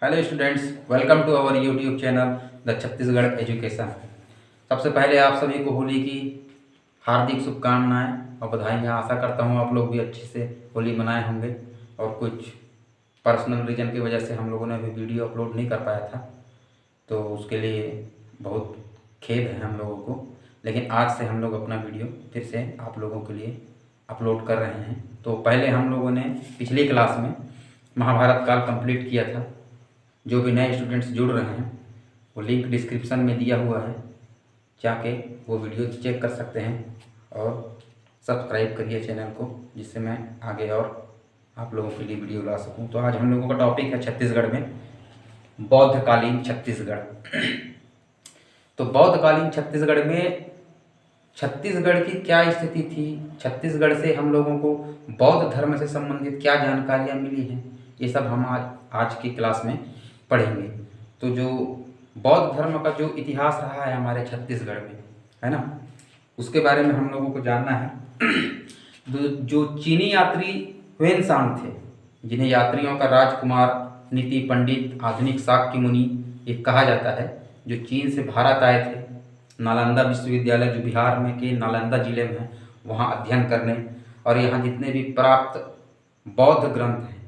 Hello students, welcome to our YouTube channel the Chhattisgarh education. सबसे पहले आप सभी को होली की हार्दिक शुभकामनाएं और बधाइयाँ। आशा करता हूँ आप लोग भी अच्छे से होली मनाए होंगे और कुछ पर्सनल रीज़न की वजह से हम लोगों ने अभी वीडियो अपलोड नहीं कर पाया था, तो उसके लिए बहुत खेद है हम लोगों को। लेकिन आज से हम लोग अपना वीडियो फिर से आप लोगों के लिए अपलोड कर रहे हैं। तो पहले हम लोगों ने पिछली क्लास में महाभारत काल कंप्लीट किया था। जो भी नए स्टूडेंट्स जुड़ रहे हैं वो लिंक डिस्क्रिप्शन में दिया हुआ है, जाके वो वीडियो चेक कर सकते हैं और सब्सक्राइब करिए चैनल को, जिससे मैं आगे और आप लोगों के लिए वीडियो ला सकूं। तो आज हम लोगों का टॉपिक है छत्तीसगढ़ में बौद्धकालीन छत्तीसगढ़। तो बौद्धकालीन छत्तीसगढ़ में छत्तीसगढ़ की क्या स्थिति थी, छत्तीसगढ़ से हम लोगों को बौद्ध धर्म से संबंधित क्या जानकारियाँ मिली हैं, ये सब हम आज की क्लास में पढ़ेंगे। तो जो बौद्ध धर्म का जो इतिहास रहा है हमारे छत्तीसगढ़ में, है ना, उसके बारे में हम लोगों को जानना है। जो चीनी यात्री हुएनसांग थे, जिन्हें यात्रियों का राजकुमार, नीति पंडित, आधुनिक शाक्य मुनि ये कहा जाता है, जो चीन से भारत आए थे नालंदा विश्वविद्यालय जो बिहार में के नालंदा जिले में है, वहाँ अध्ययन करने और यहाँ जितने भी प्राप्त बौद्ध ग्रंथ हैं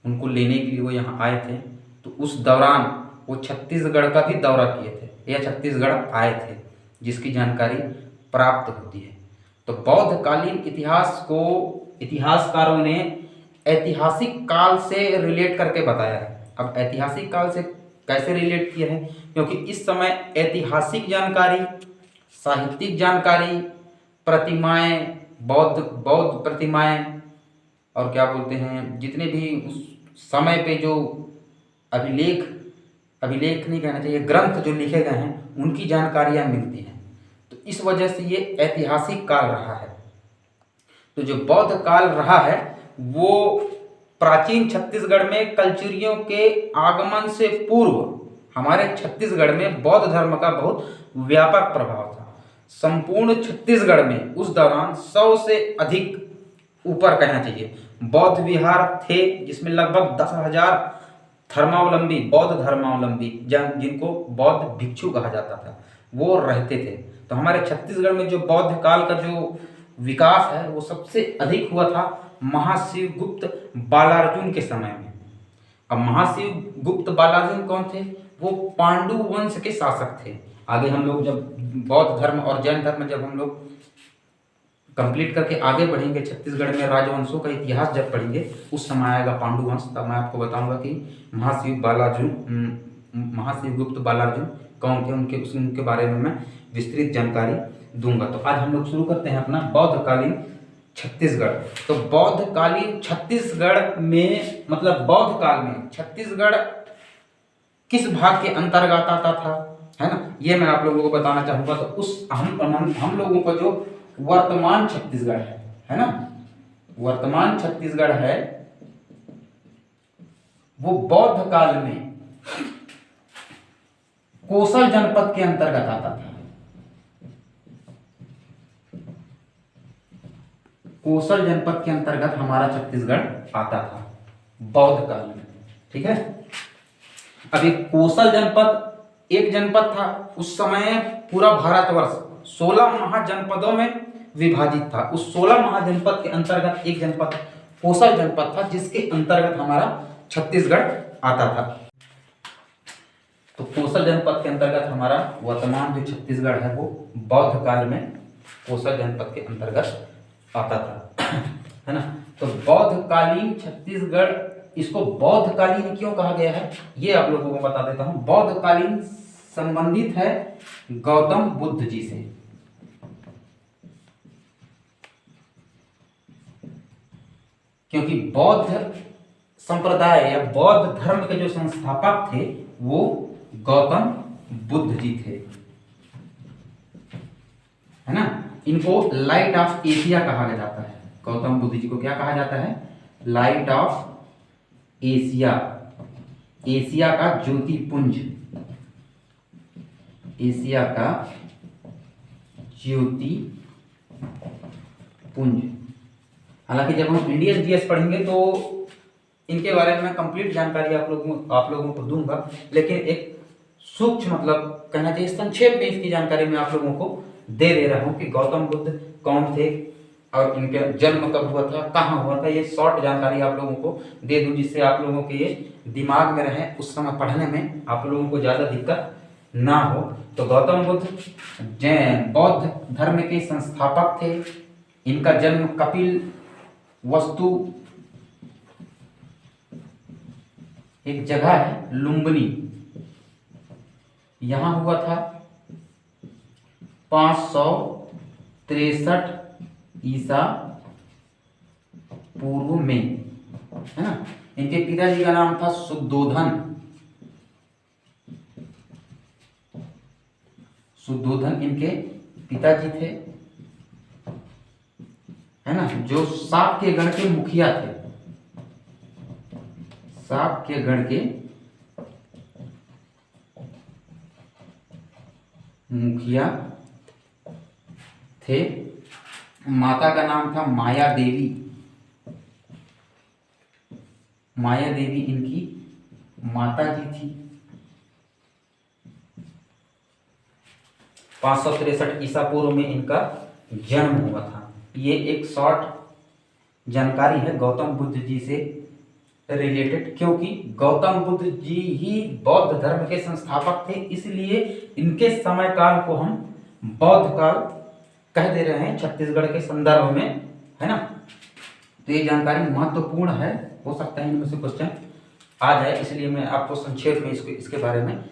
उनको लेने के लिए वो यहाँ आए थे। तो उस दौरान वो छत्तीसगढ़ का भी दौरा किए थे या छत्तीसगढ़ आए थे, जिसकी जानकारी प्राप्त होती है। तो बौद्धकालीन इतिहास को इतिहासकारों ने ऐतिहासिक काल से रिलेट करके बताया है। अब ऐतिहासिक काल से कैसे रिलेट किया है, क्योंकि इस समय ऐतिहासिक जानकारी, साहित्यिक जानकारी, प्रतिमाएं, बौद्ध प्रतिमाएं और क्या बोलते हैं, जितने भी उस समय पे जो अभिलेख नहीं कहना चाहिए, ग्रंथ जो लिखे गए हैं उनकी जानकारियाँ मिलती हैं। तो इस वजह से ये ऐतिहासिक काल रहा है। तो जो बौद्ध काल रहा है वो प्राचीन छत्तीसगढ़ में कलचुरियों के आगमन से पूर्व हमारे छत्तीसगढ़ में बौद्ध धर्म का बहुत व्यापक प्रभाव था। संपूर्ण छत्तीसगढ़ में उस दौरान 100 से अधिक, ऊपर कहना चाहिए, बौद्ध विहार थे, जिसमें लगभग 10,000 धर्मावलंबी, बौद्ध धर्मावलंबी जिनको बौद्ध भिक्षु कहा जाता था, वो रहते थे। तो हमारे छत्तीसगढ़ में जो बौद्ध काल का जो विकास है वो सबसे अधिक हुआ था महाशिव गुप्त बालार्जुन के समय में। अब महाशिव गुप्त बालार्जुन कौन थे? वो पांडु वंश के शासक थे। आगे हम लोग जब बौद्ध धर्म और जैन धर्म जब हम लोग कंप्लीट करके आगे बढ़ेंगे, छत्तीसगढ़ में राजवंशों का इतिहास जब पढ़ेंगे, उस समय आएगा पांडु वंश, तब मैं आपको बताऊंगा कि महाशिव गुप्त बालार्जुन कौन थे, उनके बारे में मैं विस्तृत जानकारी दूंगा। तो आज हम लोग शुरू करते हैं अपना बौद्धकालीन छत्तीसगढ़। तो बौद्धकालीन छत्तीसगढ़ में मतलब बौद्ध काल में छत्तीसगढ़ किस भाग के अंतर्गत आता था, है ना, ये मैं आप लोगों को बताना चाहूंगा। तो उस हम लोगों का जो वर्तमान छत्तीसगढ़ है ना, वर्तमान छत्तीसगढ़ है, वो बौद्ध काल में कोसल जनपद के अंतर्गत आता था। कोसल जनपद के अंतर्गत हमारा छत्तीसगढ़ आता था बौद्ध काल में, ठीक है। अब एक कोसल जनपद एक जनपद था, उस समय पूरा भारतवर्ष 16 महाजनपदों में विभाजित था। उस 16 महाजनपद के अंतर्गत एक जनपद कोसल जनपद था, जिसके अंतर्गत हमारा छत्तीसगढ़ आता था। तो कोसल जनपद के अंतर्गत हमारा वर्तमान जो छत्तीसगढ़ है वो बौद्ध काल में कोसल जनपद के अंतर्गत आता था, है ना। तो बौद्धकालीन छत्तीसगढ़, इसको बौद्धकालीन क्यों कहा गया है ये आप लोगों को बता देता हूं। बौद्धकालीन संबंधित है गौतम बुद्ध जी से, क्योंकि बौद्ध संप्रदाय या बौद्ध धर्म के जो संस्थापक थे वो गौतम बुद्ध जी थे, है ना। इनको लाइट ऑफ एशिया कहा जाता है। गौतम बुद्ध जी को क्या कहा जाता है? लाइट ऑफ एशिया, एशिया का ज्योति पुंज, एशिया का ज्योति पुंज। हालांकि जब हम इंडियन जीएस पढ़ेंगे तो इनके बारे में मैं कंप्लीट जानकारी आप लोगों को दूंगा, लेकिन एक सूक्ष्म मतलब कहना चाहिए संक्षेप में इसकी जानकारी मैं आप लोगों को दे रहा हूँ कि गौतम बुद्ध कौन थे और इनका जन्म कब हुआ था, कहाँ हुआ था। ये शॉर्ट जानकारी आप लोगों को दे दूं जिससे आप लोगों के ये दिमाग में रहे, उस समय पढ़ने में आप लोगों को ज़्यादा दिक्कत ना हो। तो गौतम बुद्ध जैन बौद्ध धर्म के संस्थापक थे। इनका जन्म कपिल वस्तु एक जगह है लुम्बिनी, यहां हुआ था 563 ईसा पूर्व में, है ना। इनके पिताजी का नाम था शुद्धोधन। शुद्धोधन इनके पिताजी थे, है ना, जो शाक्य गण के मुखिया थे। शाक्य गण के मुखिया थे। माता का नाम था माया देवी। माया देवी इनकी माता जी थी। 563 ईसा पूर्व में इनका जन्म हुआ था। ये एक शॉर्ट जानकारी है गौतम बुद्ध जी से रिलेटेड, क्योंकि गौतम बुद्ध जी ही बौद्ध धर्म के संस्थापक थे, इसलिए इनके समय काल को हम बौद्ध काल कह दे रहे हैं छत्तीसगढ़ के संदर्भ में, है ना। तो ये जानकारी महत्वपूर्ण है, हो सकता है इनमें से क्वेश्चन आ जाए, इसलिए मैं आपको संक्षेप में इसके बारे में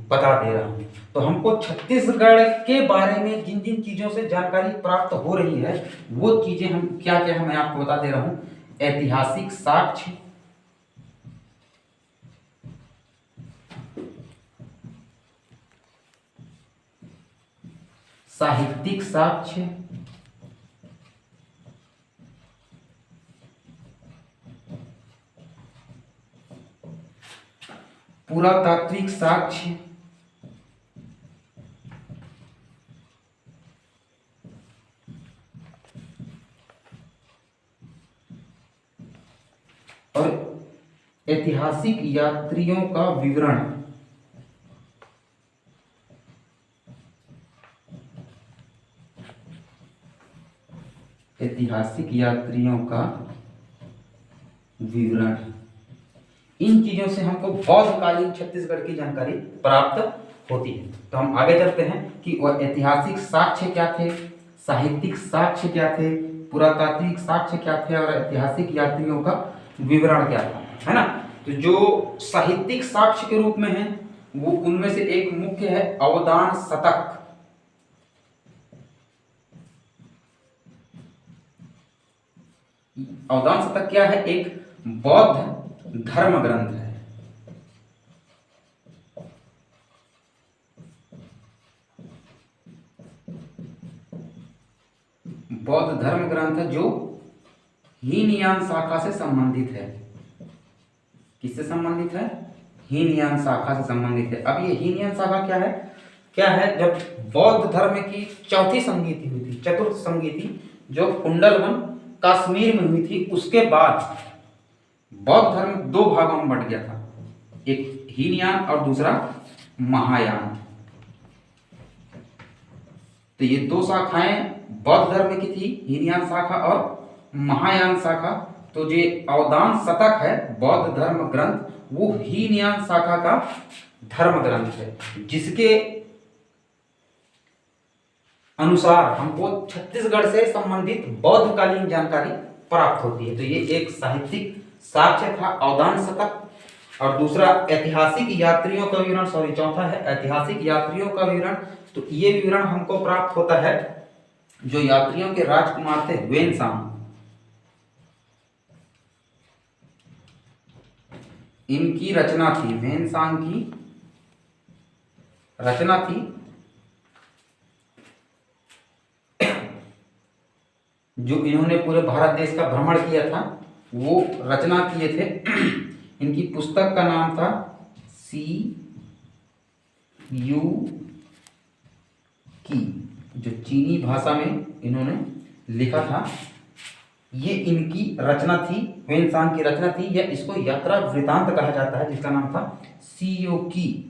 बता दे रहा हूँ। तो हमको छत्तीसगढ़ के बारे में जिन जिन चीज़ों से जानकारी प्राप्त हो रही है वो चीज़ें हम क्या क्या है मैं आपको बता दे रहा हूँ। ऐतिहासिक साक्ष्य, साहित्यिक साक्ष्य, पुरातात्विक साक्ष्य, और ऐतिहासिक यात्रियों का विवरण। ऐतिहासिक यात्रियों का विवरण, इन चीजों से हमको बौद्धकालीन छत्तीसगढ़ की जानकारी प्राप्त होती है। तो हम आगे चलते हैं कि वह ऐतिहासिक साक्ष्य क्या थे, साहित्यिक साक्ष्य क्या थे, पुरातात्विक साक्ष्य क्या थे और ऐतिहासिक यात्रियों का विवरण क्या था, है ना। तो जो साहित्यिक साक्ष्य के रूप में है वो उनमें से एक मुख्य है अवदान शतक। अवदान शतक क्या है, एक बौद्ध धर्म ग्रंथ है। बौद्ध धर्म ग्रंथ है जो हीनयान शाखा से संबंधित है। किससे संबंधित है, हीनयान शाखा से संबंधित है। अब ये हीनयान शाखा क्या है, जब बौद्ध धर्म की चौथी संगीति हुई थी, चतुर्थ संगीति जो कुंडलवन कश्मीर में हुई थी, उसके बाद बौद्ध धर्म दो भागों में बट गया था, एक हीनयान और दूसरा महायान। तो ये दो शाखाएं बौद्ध धर्म की थी, हीनयान शाखा और महायान शाखा। तो जो अवदान शतक है बौद्ध धर्म ग्रंथ, वो हीनयान शाखा का धर्म ग्रंथ है, जिसके अनुसार हमको छत्तीसगढ़ से संबंधित बौद्धकालीन जानकारी प्राप्त होती है। तो ये एक साहित्यिक साक्ष्य था अवदान शतक, और दूसरा ऐतिहासिक यात्रियों का विवरण, चौथा है ऐतिहासिक यात्रियों का विवरण। तो ये विवरण हमको प्राप्त होता है जो यात्रियों के राजकुमार थे वेनसांग, इनकी रचना थी, वेनसांग की रचना थी, जो इन्होंने पूरे भारत देश का भ्रमण किया था, वो रचना किए थे। इनकी पुस्तक का नाम था CU की, जो चीनी भाषा में इन्होंने लिखा था। ये इनकी रचना थी, ह्वेनसांग की रचना थी, या इसको यात्रा वृतांत कहा जाता है, जिसका नाम था सीओ की।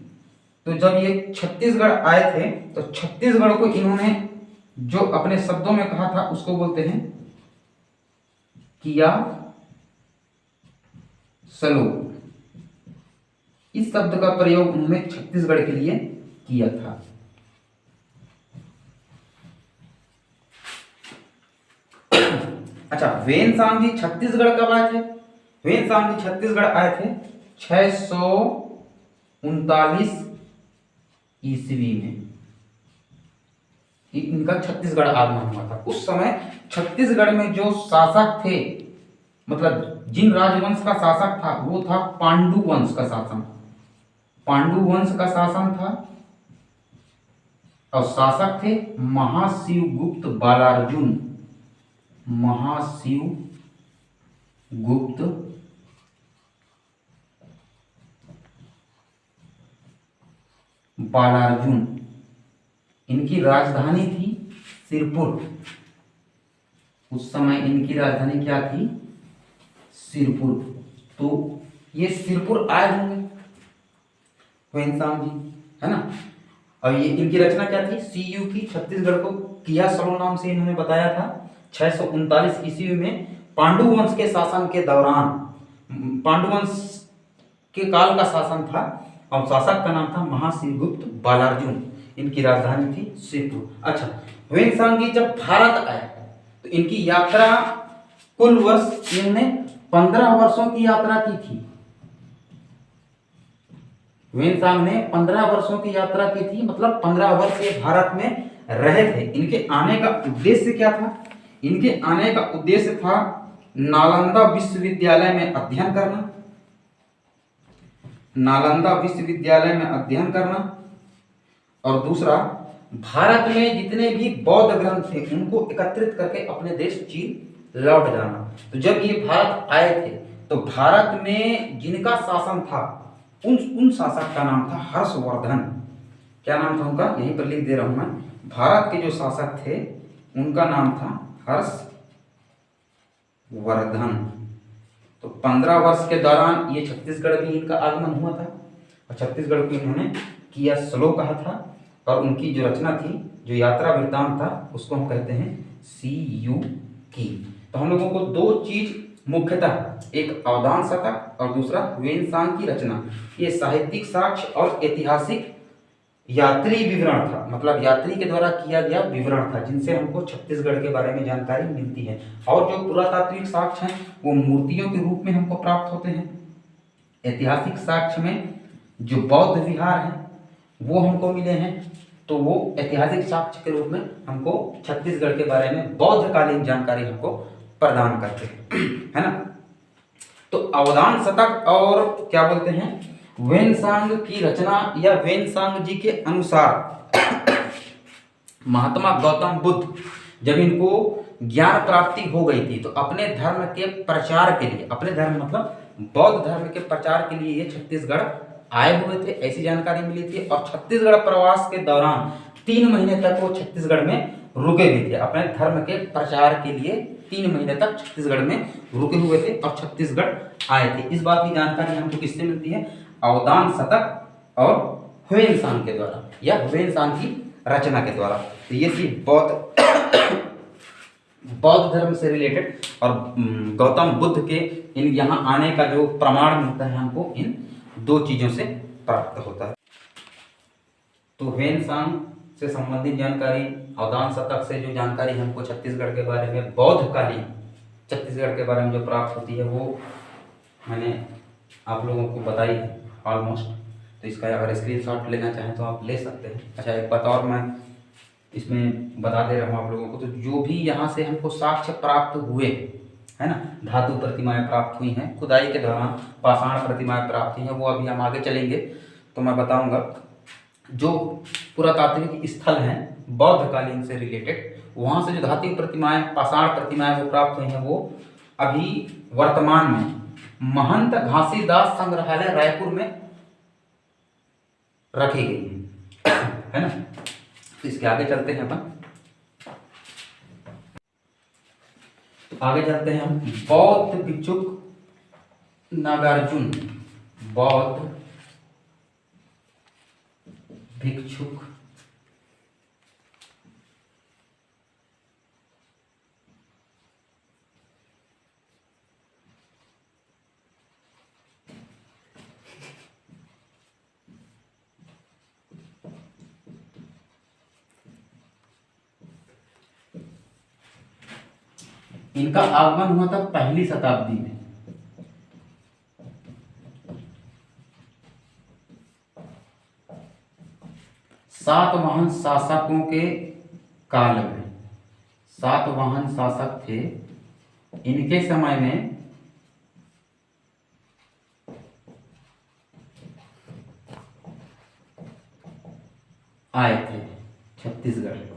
तो जब ये छत्तीसगढ़ आए थे तो छत्तीसगढ़ को इन्होंने जो अपने शब्दों में कहा था उसको बोलते हैं किया सलो। इस शब्द का प्रयोग उन्होंने छत्तीसगढ़ के लिए किया था। अच्छा, ह्वेनसांग जी छत्तीसगढ़ कब आए थे? ह्वेनसांग जी छत्तीसगढ़ आए थे 639 ईस्वी में। इनका छत्तीसगढ़ आगमन हुआ था। उस समय छत्तीसगढ़ में जो शासक थे, मतलब जिन राजवंश का शासक था वो था पांडु वंश का शासन। पांडु वंश का शासन था और शासक थे महाशिवगुप्त बालार्जुन। महाशिवगुप्त बालार्जुन। इनकी राजधानी थी सिरपुर। उस समय इनकी राजधानी क्या थी? सिरपुर। तो ये सिरपुर आए होंगे ह्वेनसांग जी, है ना। और ये इनकी रचना क्या थी? सीयू की। छत्तीसगढ़ को किया सलो नाम से इन्होंने बताया था। 639 ईस्वी में पांडु वंश के शासन के दौरान, पांडु वंश के काल का शासन था और शासक का नाम था महाशिवगुप्त बालार्जुन। इनकी राजधानी थी सिरपुर। अच्छा, ह्वेनसांग जी जब भारत आए तो इनकी यात्रा कुल वर्ष, इन्होंने 15 वर्षों की यात्रा की थी। ह्वेनसांग ने 15 वर्षों की यात्रा की थी, मतलब 15 वर्ष ये भारत में रहे थे। इनके आने का उद्देश्य क्या था? इनके आने का उद्देश्य था नालंदा विश्वविद्यालय में अध्ययन करना। नालंदा विश्वविद्यालय में अध्ययन करना और दूसरा, भारत में जितने भी बौद्ध ग्रंथ थे उनको एकत्रित करके अपने देश चीन लौट जाना। तो जब ये भारत आए थे तो भारत में जिनका शासन था उन शासक का नाम था हर्षवर्धन। क्या नाम था उनका? यहीं पर लिख दे रहा हूं मैं। भारत के जो शासक थे उनका नाम था हर्षवर्धन। तो 15 वर्ष के दौरान ये छत्तीसगढ़ भी इनका आगमन हुआ था और छत्तीसगढ़ को इन्होंने किया सलो कहा था। और उनकी जो रचना थी, जो यात्रा वृत्तांत था, उसको हम कहते हैं सीयू की। तो हम लोगों को दो चीज मुख्यतः, एक अवदान शतक और दूसरा ह्वेनसांग की रचना, ये साहित्यिक साक्ष्य और ऐतिहासिक यात्री विवरण था, मतलब यात्री के द्वारा किया गया विवरण था, जिनसे हमको छत्तीसगढ़ के बारे में जानकारी मिलती है। और जो पुरातात्विक साक्ष्य हैं वो मूर्तियों के रूप में हमको प्राप्त होते हैं। ऐतिहासिक साक्ष्य में जो बौद्ध विहार हैं वो हमको मिले हैं, तो वो ऐतिहासिक साक्ष्य के रूप में हमको छत्तीसगढ़ के बारे में बौद्धकालीन जानकारी हमको प्रदान करते हैं, है ना। तो अवदान शतक और क्या बोलते हैं, ह्वेनसांग की रचना या ह्वेनसांग जी के अनुसार महात्मा गौतम बुद्ध जब इनको ज्ञान प्राप्ति हो गई थी तो अपने धर्म के प्रचार के लिए, अपने धर्म मतलब बौद्ध धर्म के प्रचार के लिए ये छत्तीसगढ़ आए हुए थे, ऐसी जानकारी मिली थी। और छत्तीसगढ़ प्रवास के दौरान 3 महीने तक वो छत्तीसगढ़ में रुके भी थे। अपने धर्म के प्रचार के लिए 3 महीने तक छत्तीसगढ़ में रुके हुए थे और छत्तीसगढ़ आए थे। इस बात की जानकारी हमको किससे मिलती है? अवदान शतक और ह्वेनसांग के द्वारा या ह्वेनसांग की रचना के द्वारा। तो ये थी बौद्ध धर्म से रिलेटेड और गौतम बुद्ध के इन यहाँ आने का जो प्रमाण मिलता है हमको इन 2 चीजों से प्राप्त होता है। तो ह्वेनसांग से संबंधित जानकारी, अवदान शतक से जो जानकारी हमको छत्तीसगढ़ के बारे में, बौद्धकालीन छत्तीसगढ़ के बारे में जो प्राप्त होती है वो मैंने आप लोगों को बताई है ऑलमोस्ट। तो इसका अगर स्क्रीनशॉट लेना चाहें तो आप ले सकते हैं। अच्छा, एक बात और मैं इसमें बता दे रहा हूँ आप लोगों को, तो जो भी यहाँ से हमको साक्ष्य प्राप्त हुए, है ना, धातु प्रतिमाएं प्राप्त हुई हैं, खुदाई के दौरान पाषाण प्रतिमाएं प्राप्त हुई हैं, वो अभी हम आगे चलेंगे तो मैं बताऊंगा। जो पुरातात्विक स्थल हैं बौद्धकालीन से रिलेटेड, वहाँ से जो धातु प्रतिमाएं, पाषाण प्रतिमाएं वो प्राप्त हुई हैं, वो अभी वर्तमान में महंत घासीदास संग्रहालय रायपुर में रखी गई है ना। तो इसके आगे चलते हैं अपन। तो आगे चलते हैं हम। बौद्ध भिक्षुक नागार्जुन, बौद्ध भिक्षुक इनका आगमन हुआ था पहली शताब्दी में। सातवाहन शासकों के काल में, सातवाहन शासक थे, इनके समय में आए थे छत्तीसगढ़।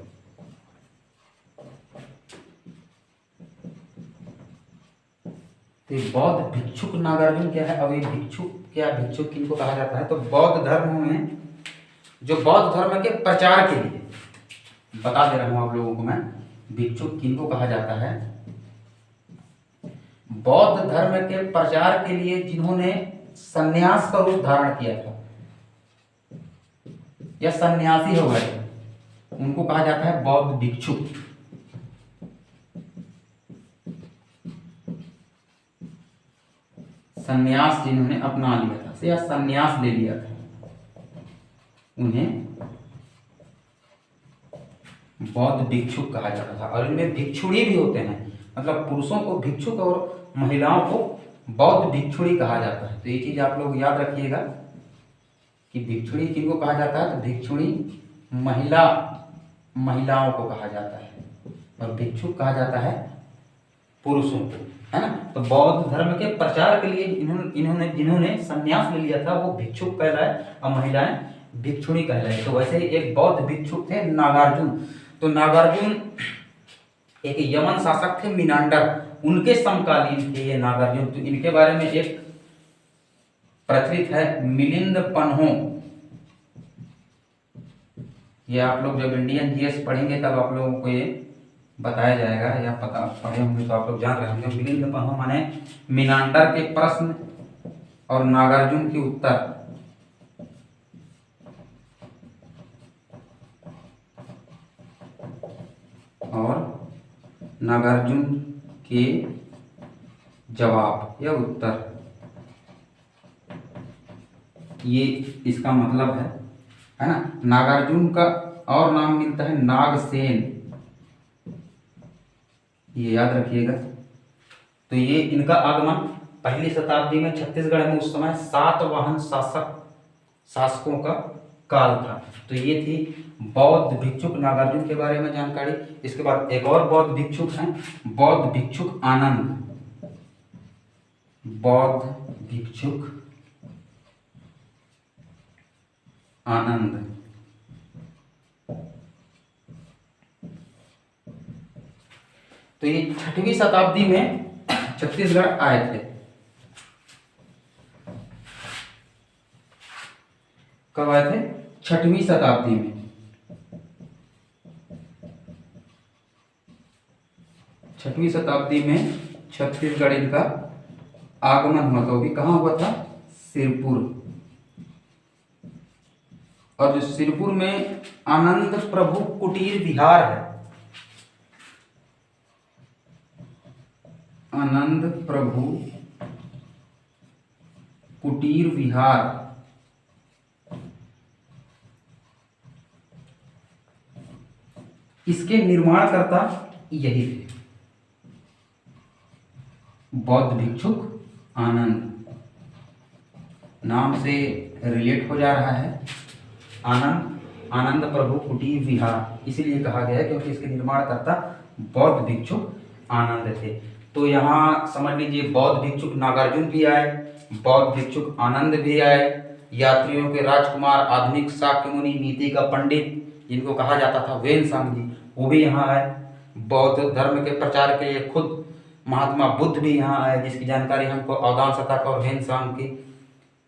तो बौद्ध भिक्षुक नागार्जुन क्या है? अब ये भिक्षुक क्या, भिक्षुक किनको कहा जाता है? तो बौद्ध धर्म में, जो बौद्ध धर्म के प्रचार के लिए, बता दे रहा हूं आप लोगों को मैं, भिक्षुक किनको कहा जाता है? बौद्ध धर्म के प्रचार के लिए जिन्होंने सन्यास का रूप धारण किया था या सन्यासी हो गए, उनको कहा जाता है बौद्ध भिक्षुक। सन्यास जिन्होंने अपना लिया था या सन्यास ले लिया था, उन्हें बौद्ध भिक्षुक कहा जाता था। और इनमें भिक्षुणी भी होते हैं, मतलब पुरुषों को भिक्षुक और महिलाओं को बौद्ध भिक्षुणी कहा जाता है। तो ये चीज आप लोग याद रखिएगा कि भिक्षुणी किनको कहा जाता है? तो भिक्षुणी महिलाओं को कहा जाता है और भिक्षुक कहा जाता है पुरुषों को, है ना। तो बौद्ध धर्म के प्रचार के लिए इन्होंने जिन्होंने संन्यास ले लिया था वो भिक्षुक कहलाए और महिलाएं भिक्षुणी कहलाए। तो वैसे ही एक बौद्ध भिक्षुक थे नागार्जुन। तो नागार्जुन एक यमन शासक थे मिनांडर, उनके समकालीन थे ये नागार्जुन। तो इनके बारे में एक प्रचलित है मिलिंद पन्हो। ये आप लोग जब इंडियन जीएस पढ़ेंगे तब आप लोगों को ये बताया जाएगा, या पता पढ़े होंगे तो आप लोग जान रहे होंगे। मिलिंद पन्हो माने मिनांडर के प्रश्न और नागार्जुन के उत्तर। और नागार्जुन के जवाब या उत्तर, ये इसका मतलब है ना। नागार्जुन का और नाम मिलता है नागसेन, ये याद रखिएगा। तो ये इनका आगमन पहली शताब्दी में छत्तीसगढ़ में, उस समय सातवाहन शासकों का काल था। तो ये थी बौद्ध भिक्षुक नागार्जुन के बारे में जानकारी। इसके बाद एक और बौद्ध भिक्षुक हैं, बौद्ध भिक्षुक आनंद। बौद्ध भिक्षुक आनंद तो ये 6वीं शताब्दी में छत्तीसगढ़ आए थे। कब आए थे? 6वीं शताब्दी में। 6वीं शताब्दी में छत्तीसगढ़ इनका आगमन हुआ था। वो भी कहाँ हुआ था? सिरपुर। और जो सिरपुर में आनंद प्रभु कुटीर विहार है, आनंद प्रभु कुटीर विहार, इसके निर्माणकर्ता यही थे, बौद्ध भिक्षुक आनंद। नाम से रिलेट हो जा रहा है आनंद प्रभु कुटीर विहार, इसीलिए कहा गया है क्योंकि इसके निर्माणकर्ता बौद्ध भिक्षुक आनंद थे। तो यहाँ समझ लीजिए बौद्ध भिक्षुक नागार्जुन भी आए, बौद्ध भिक्षुक आनंद भी आए, यात्रियों के राजकुमार, आधुनिक शाक्य मुनि, नीति का पंडित जिनको कहा जाता था वेनसांग जी, वो भी यहाँ आए। बौद्ध धर्म के प्रचार के लिए खुद महात्मा बुद्ध भी यहाँ आए, जिसकी जानकारी हमको अवदान शतक और वेनसांग की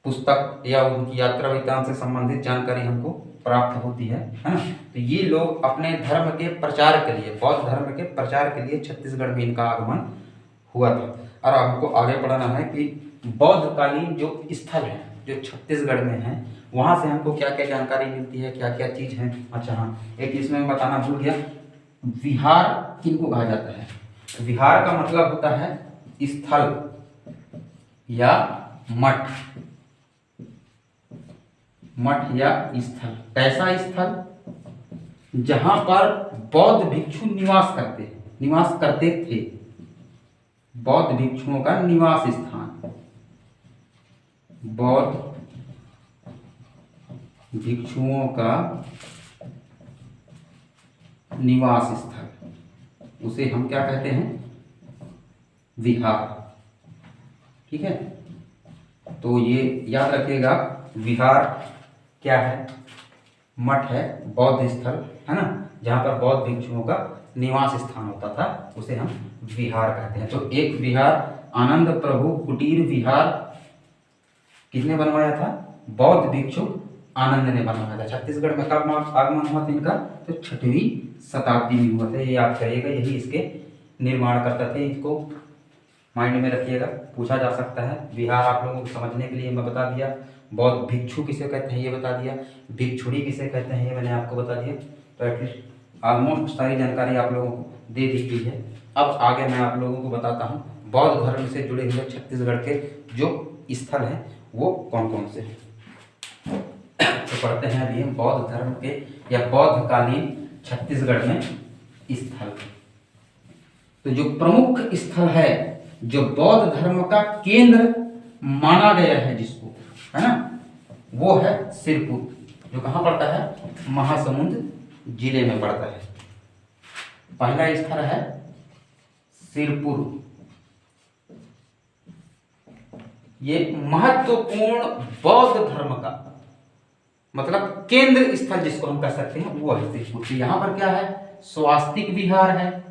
पुस्तक या उनकी यात्रा वृत्तांत से संबंधित जानकारी हमको प्राप्त होती है ना। तो ये लोग अपने धर्म के प्रचार के लिए, बौद्ध धर्म के प्रचार के लिए छत्तीसगढ़ में इनका आगमन हुआ था। और आपको आगे पढ़ना है कि बौद्धकालीन जो स्थल है जो छत्तीसगढ़ में है वहाँ से हमको क्या क्या जानकारी मिलती है, क्या क्या चीज़ है। अच्छा हाँ, एक इसमें मैं बताना भूल गया, विहार किनको कहा जाता है। विहार का मतलब होता है स्थल या मठ, मठ या स्थल। कैसा स्थल? जहां पर बौद्ध भिक्षु निवास करते थे, बौद्ध भिक्षुओं का निवास स्थान, बौद्ध भिक्षुओं का निवास स्थल, उसे हम क्या कहते हैं? विहार। ठीक है, तो ये याद रखिएगा, विहार क्या है? मठ है, बौद्ध स्थल है ना, जहाँ पर बौद्ध भिक्षुओं का निवास स्थान होता था, उसे हम विहार कहते हैं। तो एक विहार आनंद प्रभु कुटीर विहार किसने बनवाया था? बौद्ध भिक्षु आनंद ने बनवाया था। छत्तीसगढ़ में कब आगमन हुआ था इनका? तो 6वीं शताब्दी में हुआ था। ये याद करिएगा, यही इसके निर्माण करता थे। इसको माइंड में रखिएगा, पूछा जा सकता है। विहार आप लोगों को समझने के लिए मैं बता दिया, बौद्ध भिक्षु किसे कहते हैं ये बता दिया, भिक्षुड़ी किसे कहते हैं ये मैंने आपको बता दिया। तो एटलीस्ट ऑलमोस्ट सारी जानकारी आप लोगों को दे दी गई है। अब आगे मैं आप लोगों को बताता हूँ बौद्ध धर्म से जुड़े हुए छत्तीसगढ़ के जो स्थल हैं वो कौन कौन से हैं। तो पढ़ते हैं अभी हम बौद्ध धर्म के या बौद्धकालीन छत्तीसगढ़ में स्थल। तो जो प्रमुख स्थल है, जो बौद्ध धर्म का केंद्र माना गया है जिसको, है ना, वो है सिरपुर, जो कहाँ पड़ता है? महासमुंद जिले में पड़ता है। पहला स्थल है सिरपुर। ये महत्वपूर्ण बौद्ध धर्म का मतलब केंद्र स्थल जिसको हम कह सकते हैं वो है सिरपुर। यहाँ पर क्या है? स्वास्तिक विहार है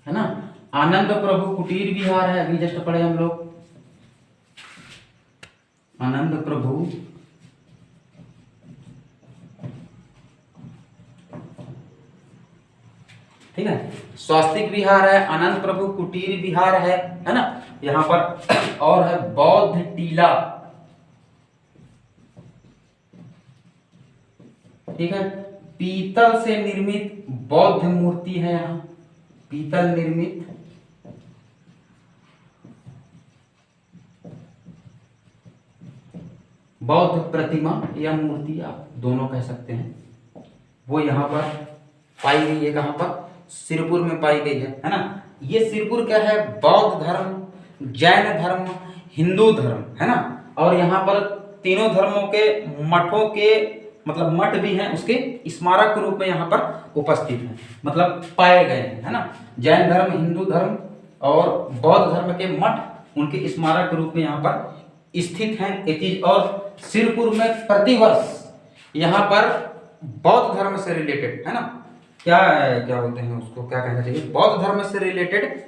ना, आनंद प्रभु कुटीर विहार है, अभी जस्ट पढ़े हम लोग, आनंद प्रभु ठीक है, स्वास्तिक विहार है, आनंद प्रभु कुटीर विहार है ना। यहाँ पर और है बौद्ध टीला, ठीक है, पीतल से निर्मित बौद्ध मूर्ति है यहाँ, पीतल निर्मित बौद्ध प्रतिमा या मूर्ति आप दोनों कह सकते हैं, वो यहाँ पर पाई गई है। कहाँ पर? सिरपुर में पाई गई है ना। ये सिरपुर क्या है? बौद्ध धर्म, जैन धर्म, हिंदू धर्म है ना। और यहाँ पर तीनों धर्मों के मठों के मतलब मठ भी हैं, उसके स्मारक के रूप में यहाँ पर उपस्थित हैं, मतलब पाए गए हैं, है ना। जैन धर्म, हिंदू धर्म और बौद्ध धर्म के मठ उनके स्मारक के रूप में यहाँ पर स्थित हैं एक चीज। और सिरपुर में प्रतिवर्ष यहाँ पर बौद्ध धर्म से रिलेटेड, है ना, क्या क्या बोलते हैं उसको, क्या कहना चाहिए, बौद्ध धर्म से रिलेटेड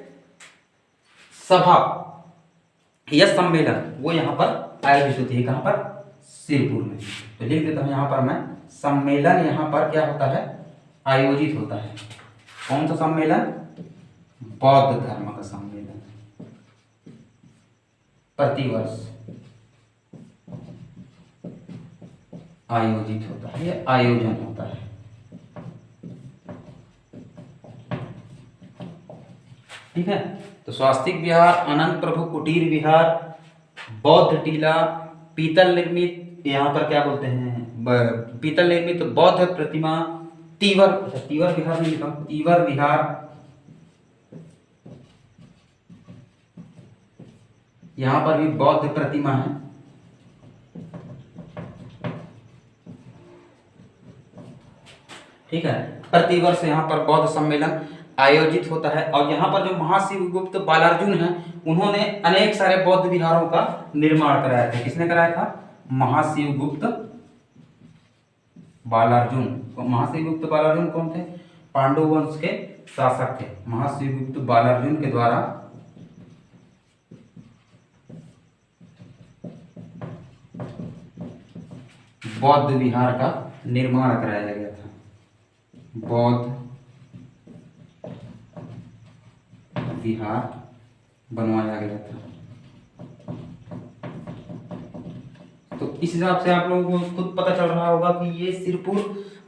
सभा या सम्मेलन वो यहाँ पर आयोजित होती है। कहाँ पर? सिरपुर में। तो लिख देता हूँ यहाँ पर मैं, सम्मेलन यहाँ पर क्या होता है? आयोजित होता है। कौन सा सम्मेलन? बौद्ध धर्म का सम्मेलन, प्रतिवर्ष आयोजित होता है, ये आयोजन होता है। ठीक है, तो स्वास्तिक विहार, अनंत प्रभु कुटीर विहार, बौद्ध टीला, पीतल निर्मित, यहाँ पर क्या बोलते हैं, पीतल निर्मित बौद्ध प्रतिमा, तीवर, तीवर विहार नहीं लिखा, तीवर विहार, यहाँ पर भी बौद्ध प्रतिमा है। ठीक है, प्रतिवर्ष यहाँ पर बौद्ध सम्मेलन आयोजित होता है। और यहाँ पर जो महाशिवगुप्त बालार्जुन हैं उन्होंने अनेक सारे बौद्ध विहारों का निर्माण कराया था। किसने कराया था? महाशिवगुप्त बालार्जुन। महाशिवगुप्त बालार्जुन कौन थे? पांडु वंश के शासक थे। महाशिवगुप्त बालार्जुन के द्वारा बौद्ध विहार का निर्माण कराया गया था। बौद्ध विहार बनवाया गया था। तो इस हिसाब से आप लोगों को खुद पता चल रहा होगा कि ये सिरपुर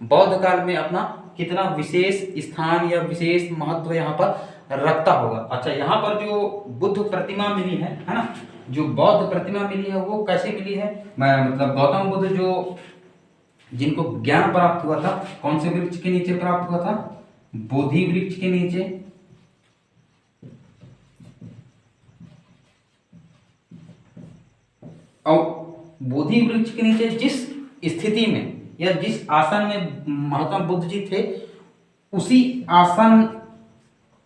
बौद्ध काल में अपना कितना विशेष स्थान या विशेष महत्व यहाँ पर रखता होगा। अच्छा, यहाँ पर जो बुद्ध प्रतिमा मिली है ना, जो बौद्ध प्रतिमा मिली है वो कैसे मिली है? मतलब गौतम बुद्ध जो जिनको ज्ञान प्राप्त हुआ था, कौन से वृक्ष के नीचे प्राप्त हुआ था? बोधि वृक्ष के नीचे। और बोधि वृक्ष के नीचे जिस स्थिति में या जिस आसन में महात्मा बुद्ध जी थे, उसी आसन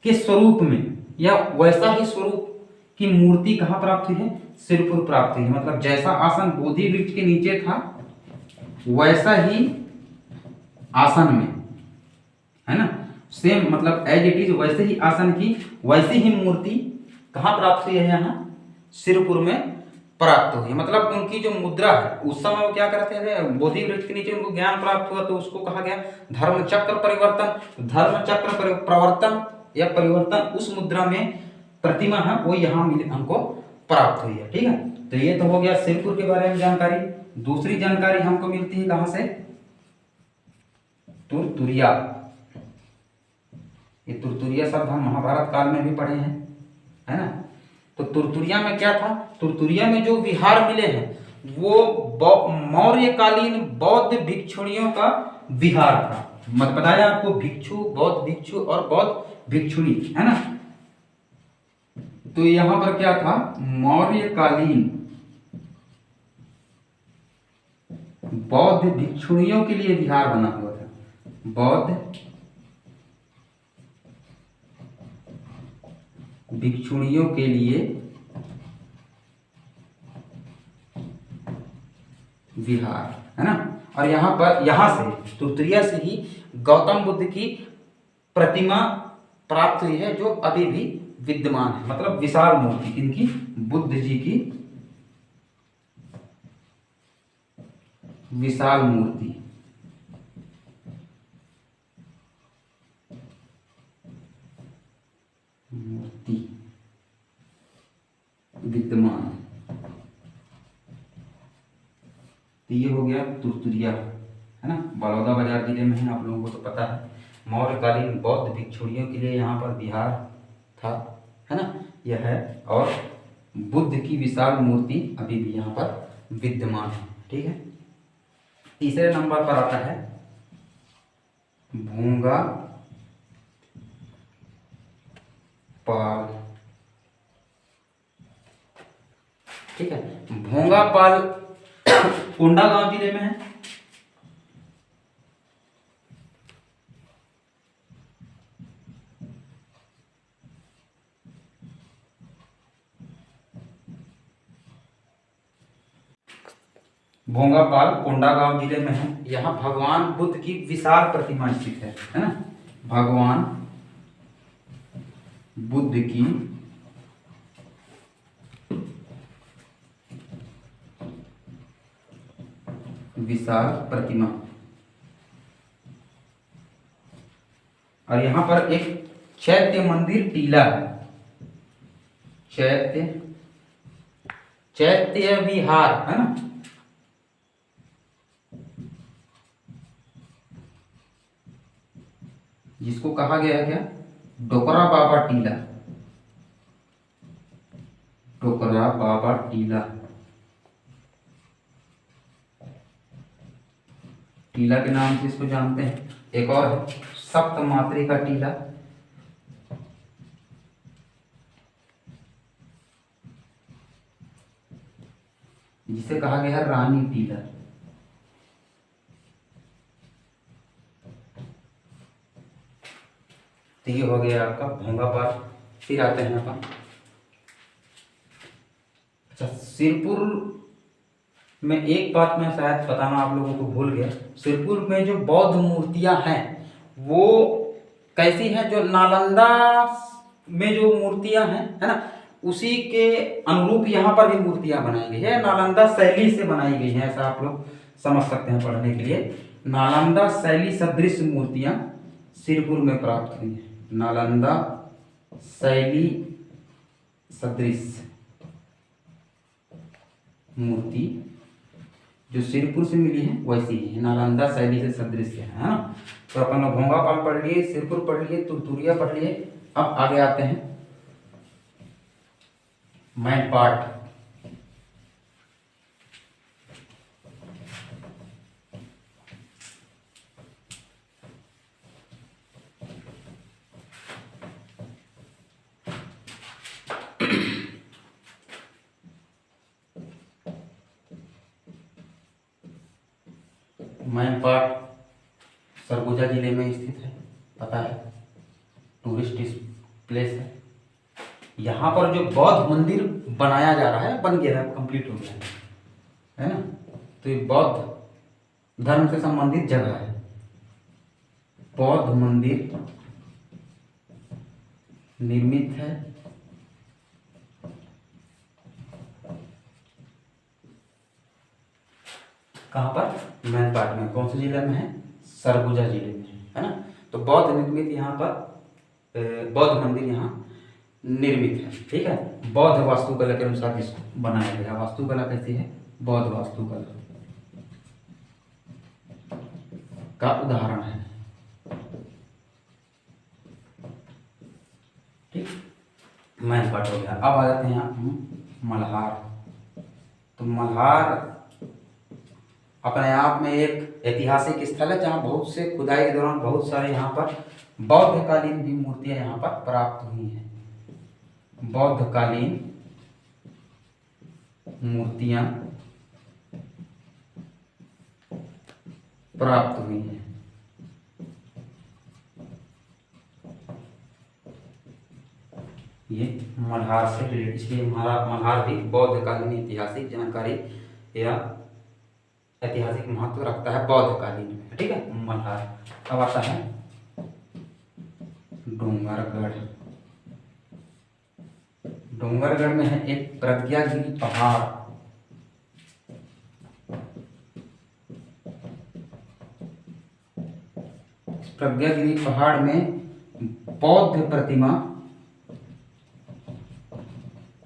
के स्वरूप में या वैसा ही स्वरूप की मूर्ति कहाँ प्राप्त हुई है? सिरपुर प्राप्त हुई है। मतलब जैसा आसन बोधि वृक्ष के नीचे था वैसा ही आसन में, है ना, सेम, मतलब एज इट इज वैसे ही आसन की वैसी ही मूर्ति कहाँ प्राप्त हुई है? यहाँ सिरपुर में प्राप्त हुई है। मतलब उनकी जो मुद्रा है, उस समय वो क्या करते थे? बोधि वृक्ष के नीचे उनको ज्ञान प्राप्त हुआ तो उसको कहा गया धर्म चक्र परिवर्तन। धर्म चक्र प्रवर्तन या परिवर्तन उस मुद्रा में प्रतिमा है वो यहाँ हमको प्राप्त हुई है। ठीक है, तो ये तो हो गया सिरपुर के बारे में जानकारी। दूसरी जानकारी हमको मिलती है कहाँ से? तुरतुरिया। ये तुरतुरिया शब्द हम महाभारत काल में भी पढ़े हैं, है ना। तो तुरतुरिया में क्या था? तुरतुरिया में जो विहार मिले हैं वो मौर्यकालीन बौद्ध भिक्षुणियों का विहार था। मत बताया आपको, भिक्षु, बौद्ध भिक्षु और बौद्ध भिक्षुणी, है ना। तो यहां पर क्या था? मौर्यकालीन बौद्ध भिक्षुणियों के लिए विहार बना हुआ था। बौद्ध भिक्षुणियों के लिए विहार, है ना। और यहां से तुरतुरिया से ही गौतम बुद्ध की प्रतिमा प्राप्त हुई है जो अभी भी विद्यमान है। मतलब विशाल मूर्ति इनकी, बुद्ध जी की विशाल मूर्ति विद्यमान। तो ये हो गया तुरतुरिया, है ना, बड़ौदा बाजार जिले में है, आप लोगों को तो पता है। मौर्यकालीन बौद्ध भिक्षुणियों के लिए यहाँ पर विहार था, है ना, यह है। और बुद्ध की विशाल मूर्ति अभी भी यहाँ पर विद्यमान है। ठीक है, तीसरे नंबर पर आता है भूंगा पाल। ठीक है, भोंगा पाल कोंडागांव जिले में है। भोंगापाल कोंडागांव जिले में है। यहाँ भगवान बुद्ध की विशाल प्रतिमा स्थित है ना। भगवान बुद्ध की विशाल प्रतिमा। और यहाँ पर एक चैत्य मंदिर टीला है, चैत्य विहार, है ना। जिसको कहा गया है क्या? डोकरा बाबा टीला। डोकरा बाबा टीला, टीला के नाम से इसको जानते हैं। एक और है सप्त मात्री का टीला, जिसे कहा गया है रानी टीला। तो ये हो गया आपका भोंगापाल। फिर आते हैं अपन, अच्छा, सिरपुर में एक बात मैं शायद बताना आप लोगों को भूल गया। सिरपुर में जो बौद्ध मूर्तियां हैं वो कैसी हैं? जो नालंदा में जो मूर्तियां हैं, है ना, उसी के अनुरूप यहाँ पर भी मूर्तियां बनाई गई है। नालंदा शैली से बनाई गई है, ऐसा आप लोग समझ सकते हैं पढ़ने के लिए। नालंदा शैली सदृश मूर्तियां सिरपुर में प्राप्त हुई है। नालंदा शैली सदृश मूर्ति जो सिरपुर से मिली है वैसी ही है, नालंदा शैली से सदृश है ना। तो अपन लोग भोंगापाल पढ़ लिए, सिरपुर पढ़ लिए, तुरतुरिया पढ़ लिए। अब आगे आते हैं man part. Man part Surguja जिले में स्थित है, पता है, टूरिस्ट प्लेस है। यहाँ पर जो बौद्ध मंदिर बनाया जा रहा है, बन गया है, कंप्लीट हो गया है ना। तो ये बौद्ध धर्म से संबंधित जगह है। बौद्ध मंदिर निर्मित है कहाँ पर? मैनपाट में। कौन से जिले में है? सरगुजा जिले में है ना। तो बौद्ध निर्मित यहाँ पर बौद्ध मंदिर यहाँ निर्मित है, ठीक है। बौद्ध वास्तुकला के अनुसार इसको बनाया गया। वास्तुकला कैसी है? बौद्ध वास्तुकला का उदाहरण है, ठीक। मैनपाट हो गया। अब आ जाते हैं यहाँ मल्हार। तो मल्हार अपने आप में एक ऐतिहासिक स्थल है जहाँ बहुत से खुदाई के दौरान बहुत सारे यहाँ पर बौद्धकालीन भी मूर्तियां यहाँ पर प्राप्त हुई हैं। बौद्धकालीन मूर्तियां प्राप्त हुई हैं। ये मल्हार से रिलेटेड, इसलिए मल्हार भी बौद्धकालीन ऐतिहासिक जानकारी या ऐतिहासिक महत्व रखता है बौद्धकालीन में, ठीक है। मल्हार। अब आता है डोंगरगढ़। डोंगरगढ़ में है एक प्रज्ञागिरी पहाड़। प्रज्ञागिरी पहाड़ में बौद्ध प्रतिमा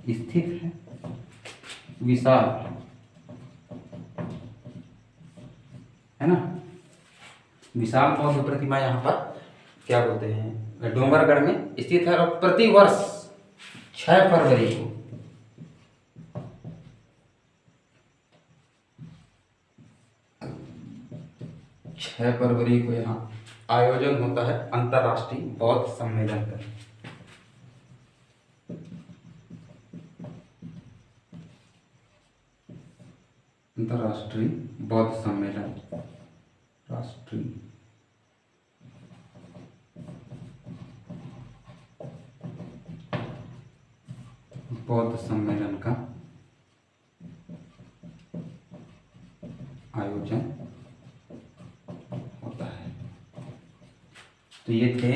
स्थित है, विशाल है ना। विशाल बौद्ध प्रतिमा यहाँ पर क्या बोलते हैं, डोंगरगढ़ में स्थित है। और प्रतिवर्ष 6 फरवरी को यहाँ आयोजन होता है अंतर्राष्ट्रीय बौद्ध सम्मेलन का। अंतर्राष्ट्रीय बौद्ध सम्मेलन, राष्ट्रीय बौद्ध सम्मेलन का आयोजन होता है। तो ये थे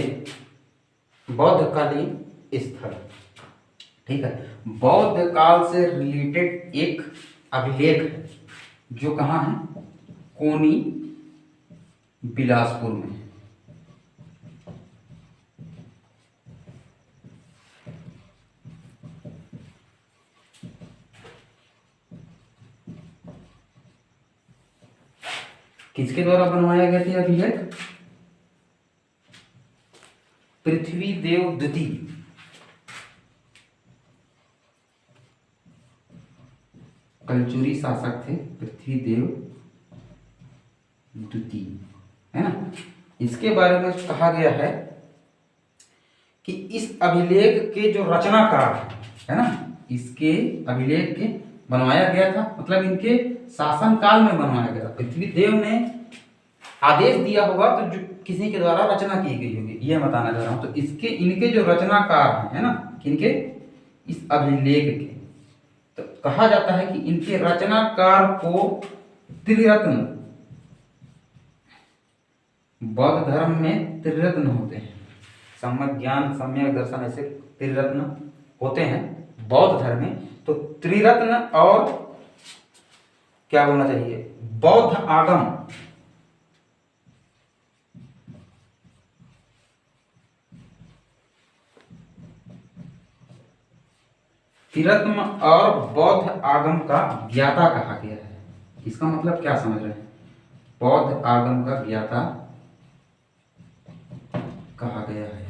बौद्धकालीन स्थल, ठीक है। बौद्ध काल से रिलेटेड एक अभिलेख है जो कहाँ है? कोनी बिलासपुर में। किसके द्वारा बनवाया गया था अभिलेख? पृथ्वी देव द्वितीय, कलचुरी शासक थे पृथ्वी देव द्वितीय, है ना। इसके बारे में कहा गया है कि इस अभिलेख के जो रचनाकार है ना, इसके अभिलेख के बनवाया गया था, मतलब इनके शासन काल में बनवाया गया। पृथ्वी देव ने आदेश दिया होगा तो जो किसी के द्वारा रचना की गई होगी, ये बताना चाह रहा हूं। तो इसके इनके जो रचनाकार है ना, किनके? इस अभिलेख के। तो कहा जाता है कि इनके रचनाकार को त्रिरत्न, बौद्ध धर्म में त्रिरत्न होते हैं, सम्यक ज्ञान, सम्यक दर्शन, ऐसे त्रिरत्न होते हैं बौद्ध धर्म में। तो त्रिरत्न और क्या बोलना चाहिए, बौद्ध आगम, त्रिरत्न और बौद्ध आगम का ज्ञाता कहा गया है। इसका मतलब क्या समझ रहे हैं? बौद्ध आगम का ज्ञाता कहा गया है।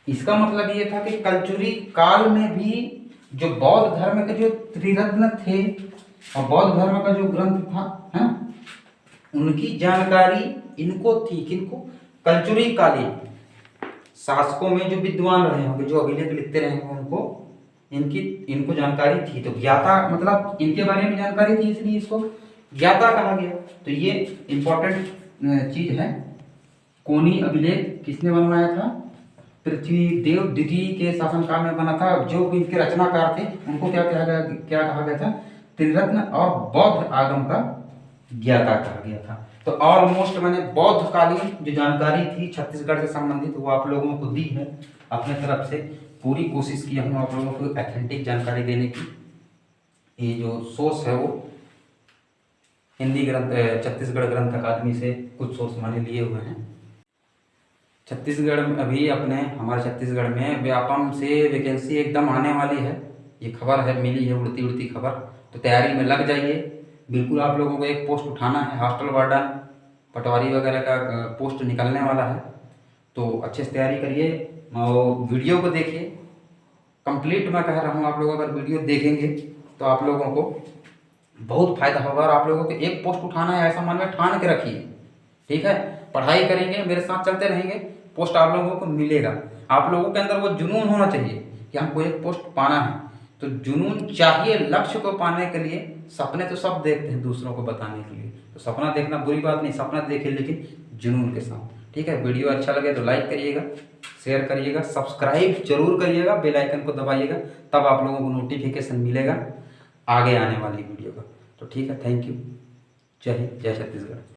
इसका मतलब ये था कि कलचुरी काल में भी जो बौद्ध धर्म के जो त्रिरत्न थे और बौद्ध धर्म का जो ग्रंथ था, है, उनकी जानकारी इनको थी। किनको? कलचुरी कालीन शासकों में जो विद्वान रहे होंगे, जो अभिलेख लिखते रहे होंगे, उनको इनको जानकारी थी। तो ज्ञाता मतलब इनके बारे में जानकारी थी, इसलिए इसको ज्ञाता कहा गया। तो ये इंपॉर्टेंट चीज है। कोनी अभिलेख किसने बनवाया था? पृथ्वी देव द्वितीय के शासनकाल में बना था। जो इनके रचनाकार थे उनको क्या कहा गया था? त्रिरत्न और बौद्ध आगम का ज्ञाता कहा गया था। तो ऑलमोस्ट मैंने बौद्ध कालीन जो जानकारी थी छत्तीसगढ़ से संबंधित वो आप लोगों को दी है। अपने तरफ से पूरी कोशिश किया हूँ आप लोगों को ऑथेंटिक जानकारी देने की। ये जो सोर्स है वो हिंदी ग्रंथ छत्तीसगढ़ ग्रंथ अकादमी से कुछ सोर्स मैंने लिए हुए हैं। छत्तीसगढ़ में अभी हमारे छत्तीसगढ़ में व्यापम से वैकेंसी एकदम आने वाली है। ये खबर है, मिली है उड़ती उड़ती खबर। तो तैयारी में लग जाइए। बिल्कुल आप लोगों को एक पोस्ट उठाना है। हॉस्टल वार्डन, पटवारी वगैरह का पोस्ट निकलने वाला है। तो अच्छे से तैयारी करिए और वीडियो को देखिए कंप्लीट। मैं कह रहा हूँ आप लोग अगर वीडियो देखेंगे तो आप लोगों को बहुत फायदा होगा। और आप लोगों को एक पोस्ट उठाना है ऐसा मन में ठान के रखिए, ठीक है? पढ़ाई करेंगे, मेरे साथ चलते रहेंगे, पोस्ट आप लोगों को मिलेगा। आप लोगों के अंदर वो जुनून होना चाहिए कि हमको एक पोस्ट पाना है। तो जुनून चाहिए। लक्ष्य को पाने के लिए सपने तो सब देखते हैं दूसरों को बताने के लिए। तो सपना देखना बुरी बात नहीं, सपना देखिए लेकिन जुनून के साथ, ठीक है? वीडियो अच्छा लगे तो लाइक करिएगा, शेयर करिएगा, सब्सक्राइब जरूर करिएगा, बेल आइकन को दबाइएगा, तब आप लोगों को नोटिफिकेशन मिलेगा आगे आने वाली वीडियो का। तो ठीक है, थैंक यू। जय हिंद, जय छत्तीसगढ़।